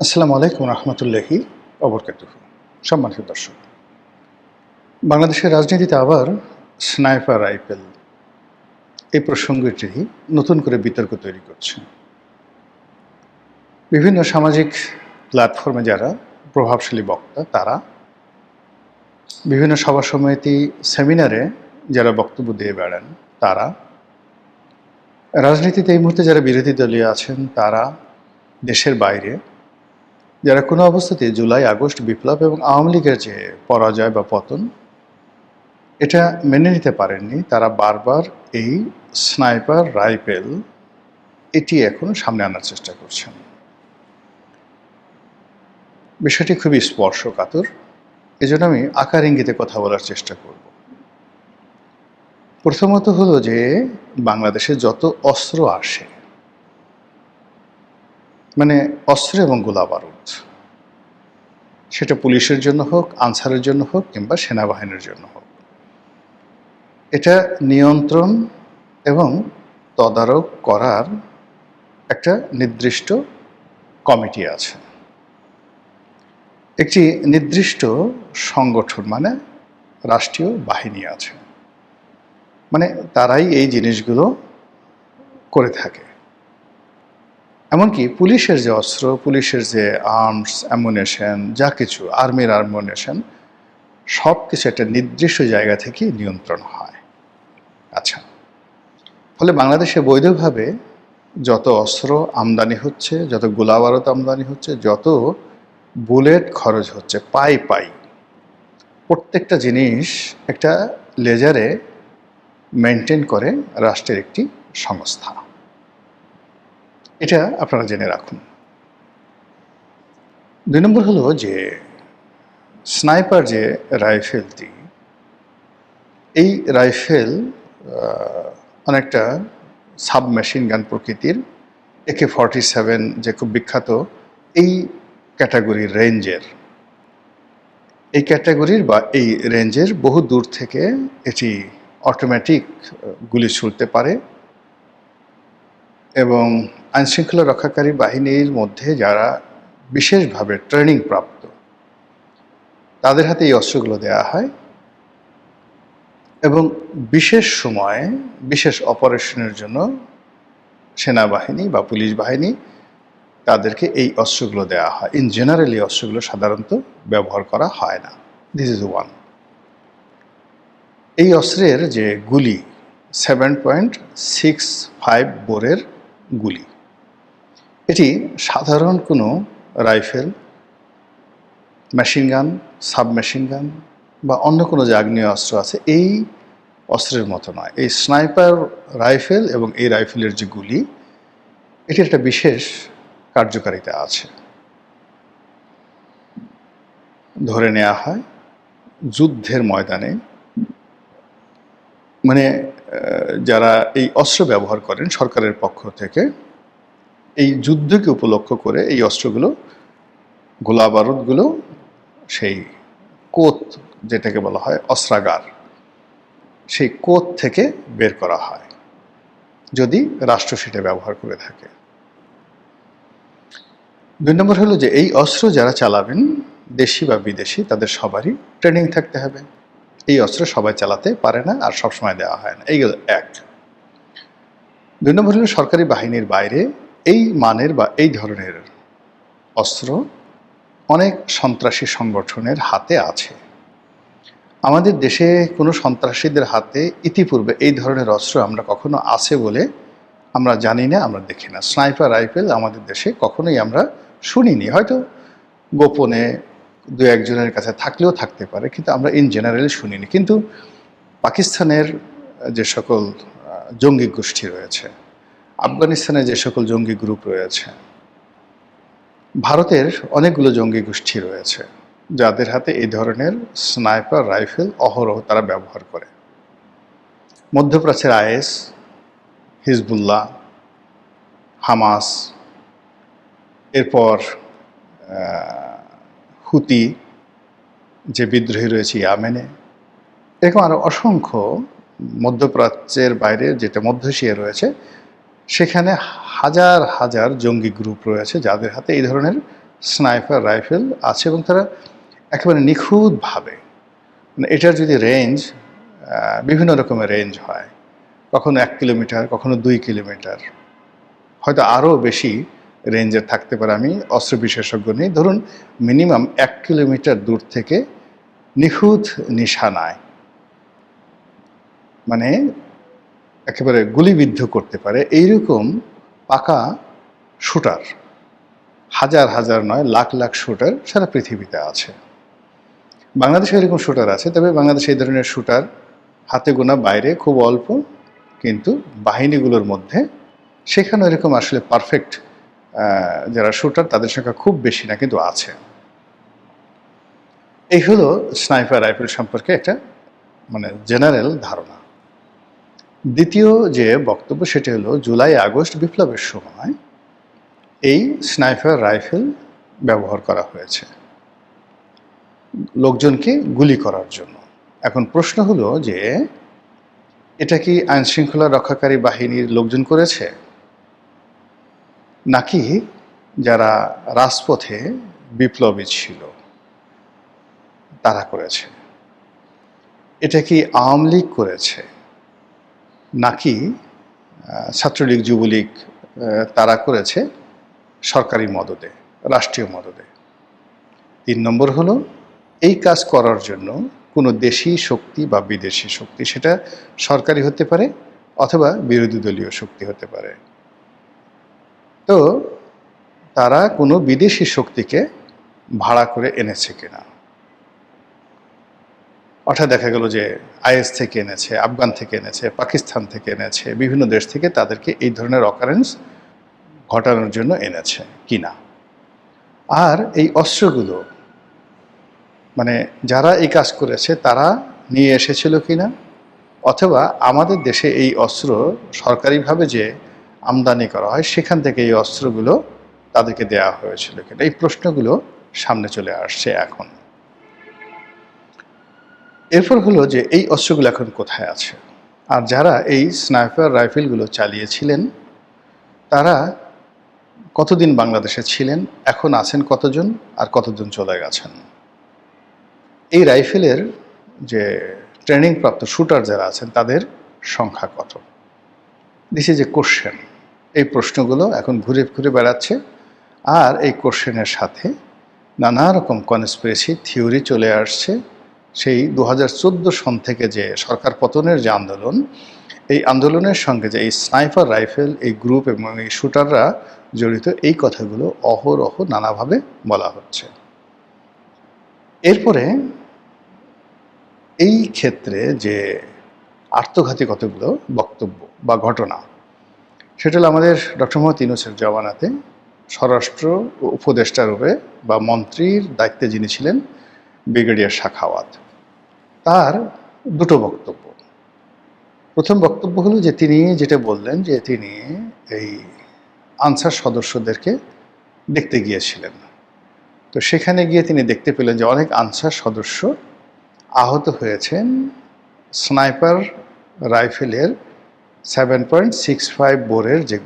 আসসালামু আলাইকুম রহমতুল্লাহি অবরকাতুহু। সম্মানিত দর্শক, বাংলাদেশের রাজনীতিতে আবার স্নাইপার রাইফেল এই প্রসঙ্গটি নতুন করে বিতর্ক তৈরি করছে। বিভিন্ন সামাজিক প্ল্যাটফর্মে যারা প্রভাবশালী বক্তা, তারা বিভিন্ন সভা সমিতি, সেমিনারে যারা বক্তব্য দিয়ে বেড়ান, তারা রাজনীতিতে এই মুহূর্তে যারা বিরোধী দলীয় আছেন, তারা দেশের বাইরে যারা কোনো অবস্থাতে জুলাই আগস্ট বিপ্লব এবং আওয়ামী লীগের যে পরাজয় বা পতন এটা মেনে নিতে পারেননি, তারা বারবার এই স্নাইপার রাইফেল এটি এখন সামনে আনার চেষ্টা করছেন। বিষয়টি খুবই স্পর্শকাতর, এজন্য আমি আকার ইঙ্গিতে কথা বলার চেষ্টা করব। প্রথমত হলো যে বাংলাদেশে যত অস্ত্র আসে, মানে অস্ত্র এবং গোলা বারুদ, সেটা পুলিশের জন্য হোক, আনসারের জন্য হোক, কিংবা সেনাবাহিনীর জন্য হোক, এটা নিয়ন্ত্রণ এবং তদারক করার একটা নির্দিষ্ট কমিটি আছে, একটি নির্দিষ্ট সংগঠন মানে রাষ্ট্রীয় বাহিনী আছে, মানে তারাই এই জিনিসগুলো করে থাকে। এমনকি পুলিশের যে অস্ত্র, পুলিশের যে আর্মস, অ্যামুনেশন, যা কিছু আর্মির অ্যামুনেশন, সব কিছু একটা নির্দিষ্ট জায়গা থেকে নিয়ন্ত্রণ হয়। আচ্ছা, ফলে বাংলাদেশে বৈধভাবে যত অস্ত্র আমদানি হচ্ছে, যত গোলাবারুদ আমদানি হচ্ছে, যত বুলেট খরচ হচ্ছে পাই পাই, প্রত্যেকটা জিনিস একটা লেজারে মেনটেন করে রাষ্ট্রের একটি সংস্থা। এটা আপনারা জেনে রাখুন। ২ নম্বর হলো যে স্নাইপার যে রাইফেলটি, এই রাইফেল অনেকটা সাবমেশিন গান প্রকৃতির, AK-47 যে খুব বিখ্যাত এই ক্যাটাগরির রেঞ্জের, এই ক্যাটাগরির বা এই রেঞ্জের বহু দূর থেকে এটি অটোমেটিক গুলি ছুড়তে পারে এবং আইনশৃঙ্খলা রক্ষাকারী বাহিনীর মধ্যে যারা বিশেষভাবে ট্রেনিং প্রাপ্ত, তাদের হাতে এই অস্ত্রগুলো দেওয়া হয় এবং বিশেষ সময়ে বিশেষ অপারেশনের জন্য সেনাবাহিনী বা পুলিশ বাহিনী তাদেরকে এই অস্ত্রগুলো দেওয়া হয়। ইন জেনারেল এই অস্ত্রগুলো সাধারণত ব্যবহার করা হয় না। This is one. এই অস্ত্রের যে গুলি 7.65 বোরের গুলি, এটি সাধারণ কোনো রাইফেল, মেশিন গান, সাবমেশিন গান বা অন্য কোনো যে আগ্নেয় অস্ত্র আছে এই অস্ত্রের মতো নয়। এই স্নাইপার রাইফেল এবং এই রাইফেলের যে গুলি, এটির একটা বিশেষ কার্যকারিতা আছে। ধরে নেওয়া হয় যুদ্ধের ময়দানে, মানে যারা এই অস্ত্র ব্যবহার করেন সরকারের পক্ষ থেকে, এই যুদ্ধকে উপলক্ষ করে এই অস্ত্রগুলো, গোলা বারুদগুলো সেই কোত, যেটাকে বলা হয় অস্ত্রাগার, সেই কোত থেকে বের করা হয় যদি রাষ্ট্র সেটা ব্যবহার করে থাকে। ২ নম্বর হলো যে এই অস্ত্র যারা চালাবেন, দেশি বা বিদেশি, তাদের সবারই ট্রেনিং থাকতে হবে। এই অস্ত্র সবাই চালাতে পারে না আর সবসময় দেওয়া হয় না। এইগুলো এক। ২ নম্বর হলো সরকারি বাহিনীর বাইরে এই মানের বা এই ধরনের অস্ত্র অনেক সন্ত্রাসী সংগঠনের হাতে আছে। আমাদের দেশে কোনো সন্ত্রাসীদের হাতে ইতিপূর্বে এই ধরনের অস্ত্র আমরা কখনো আছে বলে আমরা জানি না, আমরা দেখি না। স্নাইপার রাইফেল আমাদের দেশে কখনোই আমরা শুনিনি, হয়তো গোপনে দু একজনের কাছে থাকলেও থাকতে পারে, কিন্তু আমরা ইন জেনারেলি শুনিনি। কিন্তু পাকিস্তানের যে সকল জঙ্গি গোষ্ঠী রয়েছে, আফগানিস্তানে যে সকল জঙ্গি গ্রুপ রয়েছে, ভারতের অনেকগুলো জঙ্গি গোষ্ঠী রয়েছে যাদের হাতে এই ধরনের স্নাইপার রাইফেল অহরহ তারা ব্যবহার করে। মধ্যপ্রাচ্যের IS, হিজবুল্লাহ, হামাস, এরপর হুতি যে বিদ্রোহী রয়েছে ইয়ামেনে, এরকম আরও অসংখ্য মধ্যপ্রাচ্যের বাইরে যেটা মধ্য এশিয়া রয়েছে, সেখানে হাজার হাজার জঙ্গি গ্রুপ রয়েছে যাদের হাতে এই ধরনের স্নাইপার রাইফেল আছে এবং তারা একেবারে নিখুঁতভাবে, মানে এটার যদি রেঞ্জ, বিভিন্ন রকমের রেঞ্জ হয়, কখনো 1 কিলোমিটার, কখনো 2 কিলোমিটার, হয়তো আরও বেশি রেঞ্জের থাকতে পারে। আমি অস্ত্র বিশেষজ্ঞ নেই, ধরুন মিনিমাম 1 কিলোমিটার দূর থেকে নিখুঁত নিশানায়, মানে একেবারে গুলিবিদ্ধ করতে পারে এইরকম পাকা শুটার, হাজার হাজার নয় লাখ লাখ শুটার সারা পৃথিবীতে আছে। বাংলাদেশে এরকম শুটার আছে, তবে বাংলাদেশে এই ধরনের শুটার হাতে গোনা, বাইরে খুব অল্প, কিন্তু বাহিনীগুলোর মধ্যে সেখানে এরকম আসলে পারফেক্ট যারা শুটার তাদের সংখ্যা খুব বেশি না, কিন্তু আছে। এই হলো স্নাইপার রাইফেল সম্পর্কে একটা মানে জেনারেল ধারণা। দ্বিতীয় যে বক্তব্য সেটা হলো জুলাই আগস্ট বিপ্লবের সময় এই স্নাইপার রাইফেল ব্যবহার করা হয়েছে লোকজনকে গুলি করার জন্য। এখন প্রশ্ন হলো যে এটা কি আইনশৃঙ্খলা রক্ষাকারী বাহিনীর লোকজন করেছে, নাকি যারা রাজপথে বিপ্লবী ছিল তারা করেছে? এটা কি আওয়ামী লীগ করেছে, নাকি ছাত্রলীগ, যুবলীগ তারা করেছে সরকারি মদদে, রাষ্ট্রীয় মদদে? 3 নম্বর হলো এই কাজ করার জন্য কোনো দেশি শক্তি বা বিদেশি শক্তি, সেটা সরকারি হতে পারে অথবা বিরোধী দলীয় শক্তি হতে পারে, তো তারা কোনো বিদেশি শক্তিকে ভাড়া করে এনেছে কিনা। অর্থাৎ দেখা গেল যে আইএস থেকে এনেছে, আফগান থেকে এনেছে, পাকিস্তান থেকে এনেছে, বিভিন্ন দেশ থেকে তাদেরকে এই ধরনের অকারেন্স ঘটানোর জন্য এনেছে কিনা। আর এই অস্ত্রগুলো মানে যারা এই কাজ করেছে তারা নিয়ে এসেছিল কিনা, অথবা আমাদের দেশে এই অস্ত্র সরকারিভাবে যে আমদানি করা হয় সেখান থেকে এই অস্ত্রগুলো তাদেরকে দেয়া হয়েছিল কিনা, এই প্রশ্নগুলো সামনে চলে আসছে এখন। এরপর হলো যে এই অস্ত্রগুলো এখন কোথায় আছে, আর যারা এই স্নাইপার রাইফেলগুলো চালিয়েছিলেন তারা কতদিন বাংলাদেশে ছিলেন, এখন আছেন কতজন, আর কতজন চলে গেছেন। এই রাইফেলের যে ট্রেনিং প্রাপ্ত শুটার যারা আছেন তাদের সংখ্যা কত? This is a question. এই প্রশ্নগুলো এখন ঘুরে ঘুরে বেড়াচ্ছে, আর এই কোশ্চেনের সাথে নানা রকম কনস্পিরেসি থিওরি চলে আসছে। সেই 2014 সন থেকে যে সরকার পতনের যে আন্দোলন, এই আন্দোলনের সঙ্গে যে এই স্নাইপার রাইফেল এই গ্রুপ এবং এই শুটাররা জড়িত, এই কথাগুলো অহরহ নানাভাবে বলা হচ্ছে। এরপরে এই ক্ষেত্রে যে আত্মঘাতী কতগুলো বক্তব্য বা ঘটনা, সেটা হলো আমাদের ডক্টর মোহাম্মদ ইউনূসের জমানাতে স্বরাষ্ট্র উপদেষ্টা রূপে বা মন্ত্রীর দায়িত্বে যিনি ছিলেন ব্রিগেডিয়ার সাখাওয়াত, তার দুটো বক্তব্য। প্রথম বক্তব্য হলো যে তিনি যেটা বললেন যে তিনি এই আনসার সদস্যদেরকে দেখতে গিয়েছিলেন, তো সেখানে গিয়ে তিনি দেখতে পেলেন যে অনেক আনসার সদস্য আহত হয়েছেন স্নাইপার রাইফেলের 7.65 বোরের যে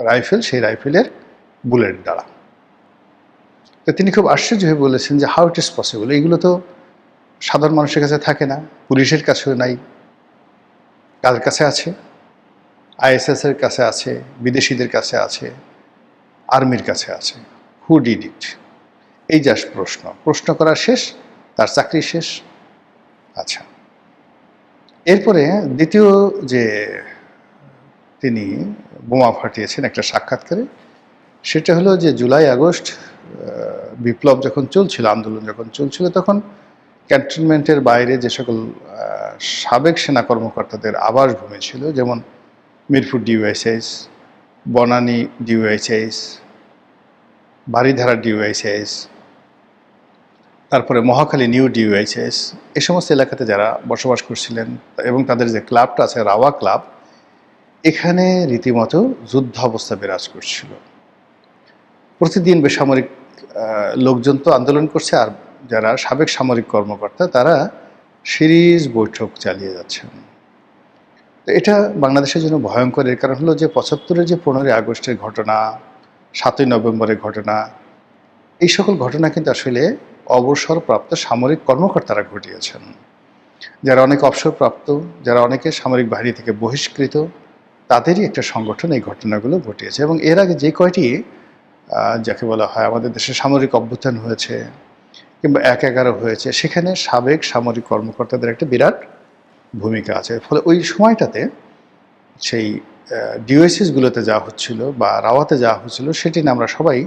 রাইফেল, সেই রাইফেলের বুলেট দ্বারা। তো তিনি খুব আশ্চর্য হয়ে বলেছেন যে হাউ ইট ইজ পসিবল, এইগুলো তো সাধারণ মানুষের কাছে থাকে না, পুলিশের কাছেও নাই, কার কাছে আছে? আইএসএসের কাছে আছে, বিদেশিদের কাছে আছে, আর্মির কাছে আছে। Who did it? এই জাস্ট প্রশ্ন করা শেষ, তার চাকরি শেষ। আচ্ছা, এরপরে দ্বিতীয় যে তিনি বোমা ফাটিয়েছেন একটা সাক্ষাৎকারে, সেটা হলো যে জুলাই আগস্ট বিপ্লব যখন চলছিল, আন্দোলন যখন চলছিল, তখন ক্যান্টনমেন্টের বাইরে যে সকল সাবেক সেনা কর্মকর্তাদের আবাসভূমি ছিল, যেমন Mirpur DOHS, Banani DOHS, Baridhara DOHS, তারপরে মহাখালী নিউ ডিওএইচএস, এই সমস্ত এলাকাতে যারা বসবাস করছিলেন এবং তাদের যে ক্লাবটা আছে রাওয়া ক্লাব, এখানে রীতিমতো যুদ্ধ অবস্থা বিরাজ করছিল। প্রতিদিন বেসামরিক লোকজন তো আন্দোলন করছে, আর যারা সাবেক সামরিক কর্মকর্তা তারা সিরিজ বৈঠক চালিয়ে যাচ্ছেন। তো এটা বাংলাদেশের জন্য ভয়ঙ্কর। এর কারণ হলো যে 75-এর যে 15ই আগস্টের ঘটনা, 7ই নভেম্বরের ঘটনা, এই সকল ঘটনা কিন্তু আসলে অবসরপ্রাপ্ত সামরিক কর্মকর্তারা ঘটিয়েছেন, যারা অনেক অবসরপ্রাপ্ত, যারা অনেকে সামরিক বাহিনী থেকে বহিষ্কৃত, তাদেরই একটা সংগঠন এই ঘটনাগুলো ঘটিয়েছে। এবং এর আগে যে কয়টি যাকে বলা হয় আমাদের দেশে সামরিক অভ্যুত্থান হয়েছে কিংবা ১/১১ হয়েছে, সেখানে সাবেক সামরিক কর্মকর্তাদের একটা বিরাট ভূমিকা আছে। ফলে ওই সময়টাতে সেই ডিওএসএসগুলোতে যাওয়া হচ্ছিল বা রাওয়াতে যাওয়া হচ্ছিল, সেটি নিয়ে আমরা সবাই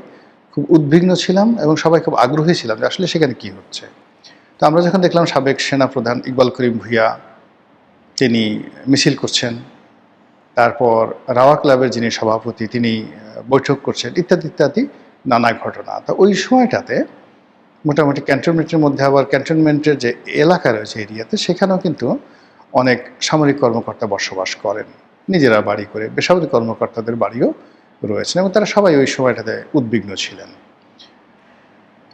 খুব উদ্বিগ্ন ছিলাম এবং সবাই খুব আগ্রহী ছিলাম যে আসলে সেখানে কী হচ্ছে। তো আমরা যখন দেখলাম সাবেক সেনাপ্রধান ইকবাল করিম ভূঁইয়া তিনি মিছিল করছেন, তারপর রাওয়া ক্লাবের যিনি সভাপতি তিনি বৈঠক করছেন, ইত্যাদি ইত্যাদি নানা ঘটনা। তো ওই সময়টাতে মোটামুটি ক্যান্টনমেন্টের মধ্যে আবার ক্যান্টনমেন্টের যে এলাকা রয়েছে এরিয়াতে, সেখানেও কিন্তু অনেক সামরিক কর্মকর্তা বসবাস করেন নিজেরা বাড়ি করে, বেসামরিক কর্মকর্তাদের বাড়িও রয়েছেন এবং তারা সবাই ওই সময়টাতে উদ্বিগ্ন ছিলেন।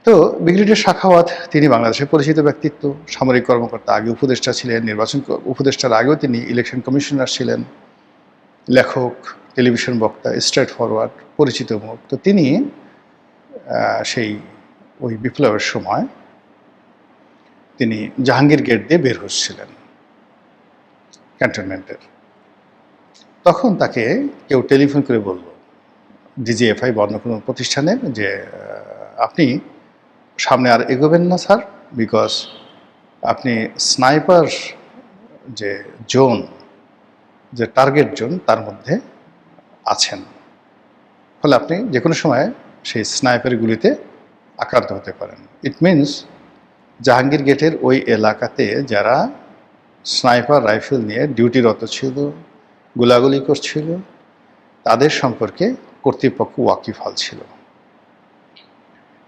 তো ব্রিগেডিয়ার সাখাওয়াত তিনি বাংলাদেশের পরিচিত ব্যক্তিত্ব, সামরিক কর্মকর্তা, আগে উপদেষ্টা ছিলেন, নির্বাচন উপদেষ্টার আগেও তিনি ইলেকশন কমিশনার ছিলেন, লেখক, টেলিভিশন বক্তা, স্ট্রেট ফরওয়ার্ড, পরিচিত মুখ। তো তিনি সেই ওই বিপ্লবের সময় তিনি জাহাঙ্গীর গেট দিয়ে বের হচ্ছিলেন ক্যান্টনমেন্টের। তখন তাকে কেউ টেলিফোন করে বলল, ডিজিএফআই বা অন্য কোনো প্রতিষ্ঠানের, যে আপনি সামনে আর এগোবেন না স্যার, বিকজ আপনি স্নাইপার যে জোন, যে টার্গেট জোন, তার মধ্যে আছেন। ফলে আপনি যে কোনো সময় সেই স্নাইপার গুলিতে আক্রান্ত হতে পারেন। ইট মিনস জাহাঙ্গীর গেটের ওই এলাকাতে যারা স্নাইপার রাইফেল নিয়ে ডিউটিরত ছিল, গোলাগুলি করছিল, তাদের সম্পর্কে কর্তৃপক্ষ ওয়াকিবহাল ছিল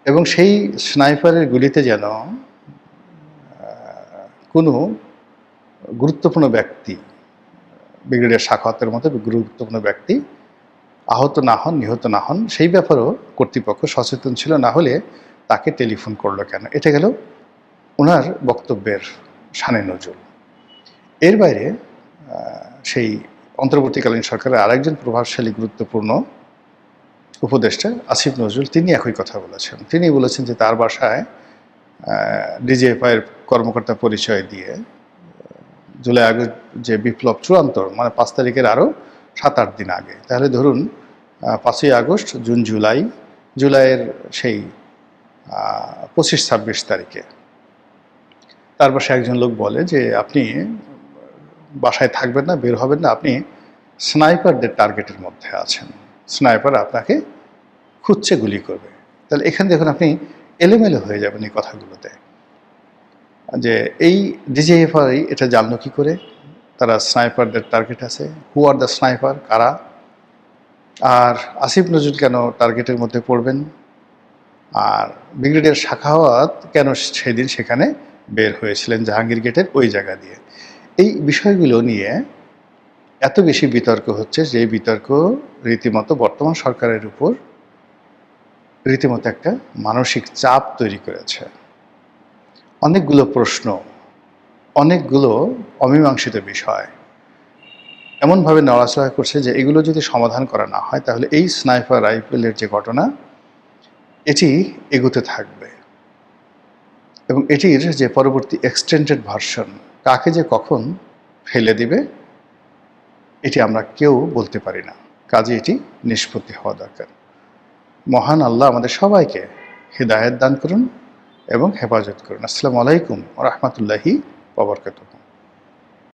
এবং সেই স্নাইপারের গুলিতে যেন কোনো গুরুত্বপূর্ণ ব্যক্তি, ব্রিগেডিয়ার সাখাওয়াতের মতো গুরুত্বপূর্ণ ব্যক্তি আহত না হন, নিহত না হন, সেই ব্যাপারেও কর্তৃপক্ষ সচেতন ছিল। না হলে তাকে টেলিফোন করলো কেন? এটা গেল ওনার বক্তব্যের শানে নজুল। এর বাইরে সেই অন্তর্বর্তীকালীন সরকারের আরেকজন প্রভাবশালী গুরুত্বপূর্ণ উপদেষ্টা আসিফ নজরুল, তিনি একই কথা বলেছেন। তিনি বলেছেন যে তার বাসায় ডিজিএফআইয়ের কর্মকর্তা পরিচয় দিয়ে জুলাই আগস্ট যে বিপ্লব চূড়ান্ত, মানে 5 তারিখের আরও 7-8 দিন আগে, তাহলে ধরুন 5ই আগস্ট, জুন, জুলাইয়ের সেই 25-26 তারিখে তার বাসায় একজন লোক বলে যে আপনি বাসায় থাকবেন না, বের হবেন না, আপনি স্নাইপারদের টার্গেটের মধ্যে আছেন, স্নাইপার আপনাকে খুঁজছে, গুলি করবে। তাহলে এখানে দেখুন আপনি এলোমেলো হয়ে যাবেন এই কথাগুলোতে, যে এই ডিজিএফআই এটা জানলো কী করে তারা স্নাইপারদের টার্গেট আছে, হু আর দ্য স্নাইপার, কারা, আর আসিফ নজরুল কেন টার্গেটের মধ্যে পড়বেন, আর ব্রিগেডিয়ার সাখাওয়াত কেন সেদিন সেখানে বের হয়েছিলেন জাহাঙ্গীর গেটের ওই জায়গা দিয়ে। এই বিষয়গুলো নিয়ে এত বেশি বিতর্ক হচ্ছে যে বিতর্ক রীতিমতো বর্তমান সরকারের উপর রীতিমতো একটা মানসিক চাপ তৈরি করেছে। অনেকগুলো প্রশ্ন, অনেকগুলো অমীমাংসিত বিষয় এমনভাবে নড়াচড়া করছে যে এগুলো যদি সমাধান করা না হয় তাহলে এই স্নাইপার রাইফেলের যে ঘটনা, এটি এগোতে থাকবে এবং এটির যে পরবর্তী এক্সটেন্ডেড ভার্সন কাকে যে কখন ফেলে দিবে এটি আমরা কেউ বলতে পারি না। কাজে এটি নিষ্পত্তি হওয়া দরকার। মহান আল্লাহ আমাদের সবাইকে হিদায়াত দান করুন এবং হেফাজত করুন। আসসালামু আলাইকুম ওয়া রাহমাতুল্লাহি ওয়া বারাকাতুহু।